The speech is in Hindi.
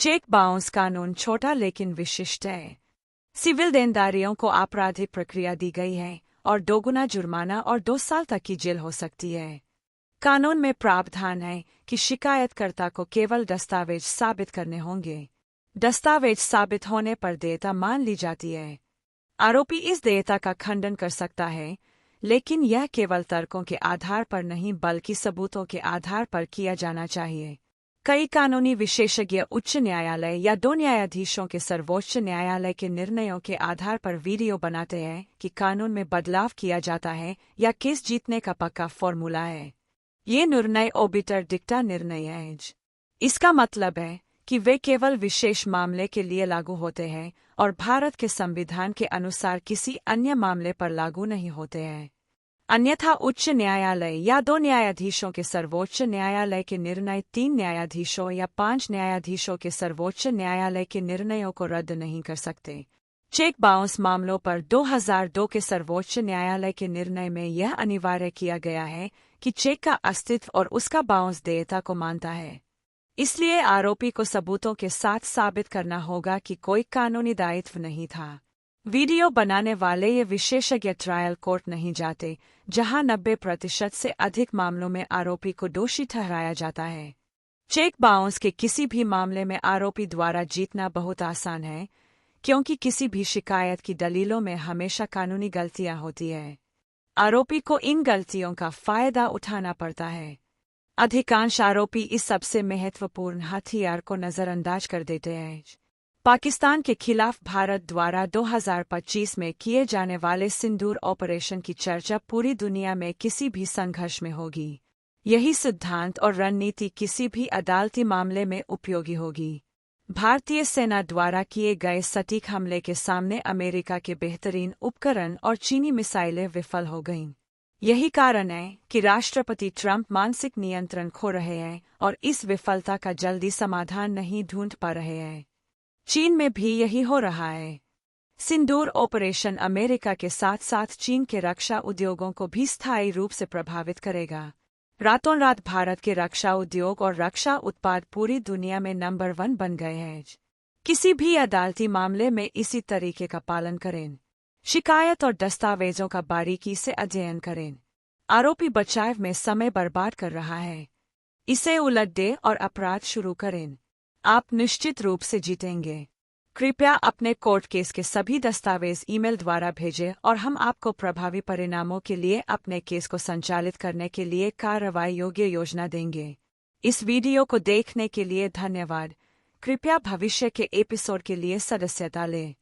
चेक बाउंस कानून छोटा लेकिन विशिष्ट है। सिविल देनदारियों को आपराधिक प्रक्रिया दी गई है और दोगुना जुर्माना और 2 साल तक की जेल हो सकती है। कानून में प्रावधान है कि शिकायतकर्ता को केवल दस्तावेज साबित करने होंगे। दस्तावेज साबित होने पर देयता मान ली जाती है। आरोपी इस देयता का खंडन कर सकता है, लेकिन यह केवल तर्कों के आधार पर नहीं बल्कि सबूतों के आधार पर किया जाना चाहिए। कई कानूनी विशेषज्ञ उच्च न्यायालय या 2 न्यायाधीशों के सर्वोच्च न्यायालय के निर्णयों के आधार पर वीडियो बनाते हैं कि कानून में बदलाव किया जाता है या केस जीतने का पक्का फॉर्मूला है। ये निर्णय ओबिटर डिक्टा निर्णय है। इसका मतलब है कि वे केवल विशेष मामले के लिए लागू होते हैं और भारत के संविधान के अनुसार किसी अन्य मामले पर लागू नहीं होते हैं। अन्यथा उच्च न्यायालय या 2 न्यायाधीशों के सर्वोच्च न्यायालय के निर्णय 3 न्यायाधीशों या 5 न्यायाधीशों के सर्वोच्च न्यायालय के निर्णयों को रद्द नहीं कर सकते। चेक बाउंस मामलों पर 2002 के सर्वोच्च न्यायालय के निर्णय में यह अनिवार्य किया गया है कि चेक का अस्तित्व और उसका बाउंस देयता को मानता है। इसलिए आरोपी को सबूतों के साथ साबित करना होगा कि कोई कानूनी दायित्व नहीं था। वीडियो बनाने वाले ये विशेषज्ञ ट्रायल कोर्ट नहीं जाते, जहां 90% से अधिक मामलों में आरोपी को दोषी ठहराया जाता है। चेक बाउंस के किसी भी मामले में आरोपी द्वारा जीतना बहुत आसान है, क्योंकि किसी भी शिकायत की दलीलों में हमेशा कानूनी गलतियां होती है। आरोपी को इन गलतियों का फायदा उठाना पड़ता है। अधिकांश आरोपी इस सबसे महत्वपूर्ण हथियार को नजरअंदाज कर देते हैं। पाकिस्तान के खिलाफ भारत द्वारा 2025 में किए जाने वाले सिंदूर ऑपरेशन की चर्चा पूरी दुनिया में किसी भी संघर्ष में होगी। यही सिद्धांत और रणनीति किसी भी अदालती मामले में उपयोगी होगी। भारतीय सेना द्वारा किए गए सटीक हमले के सामने अमेरिका के बेहतरीन उपकरण और चीनी मिसाइलें विफल हो गईं। यही कारण है कि राष्ट्रपति ट्रंप मानसिक नियंत्रण खो रहे हैं और इस विफलता का जल्दी समाधान नहीं ढूंढ पा रहे हैं। चीन में भी यही हो रहा है। सिंदूर ऑपरेशन अमेरिका के साथ साथ चीन के रक्षा उद्योगों को भी स्थायी रूप से प्रभावित करेगा। रातों रात भारत के रक्षा उद्योग और रक्षा उत्पाद पूरी दुनिया में नंबर 1 बन गए हैं। किसी भी अदालती मामले में इसी तरीके का पालन करें। शिकायत और दस्तावेजों का बारीकी से अध्ययन करें। आरोपी बचाव में समय बर्बाद कर रहा है, इसे उलट दें और अपराध शुरू करें। आप निश्चित रूप से जीतेंगे। कृपया अपने कोर्ट केस के सभी दस्तावेज ईमेल द्वारा भेजें और हम आपको प्रभावी परिणामों के लिए अपने केस को संचालित करने के लिए कार्रवाई योग्य योजना देंगे। इस वीडियो को देखने के लिए धन्यवाद। कृपया भविष्य के एपिसोड के लिए सदस्यता लें।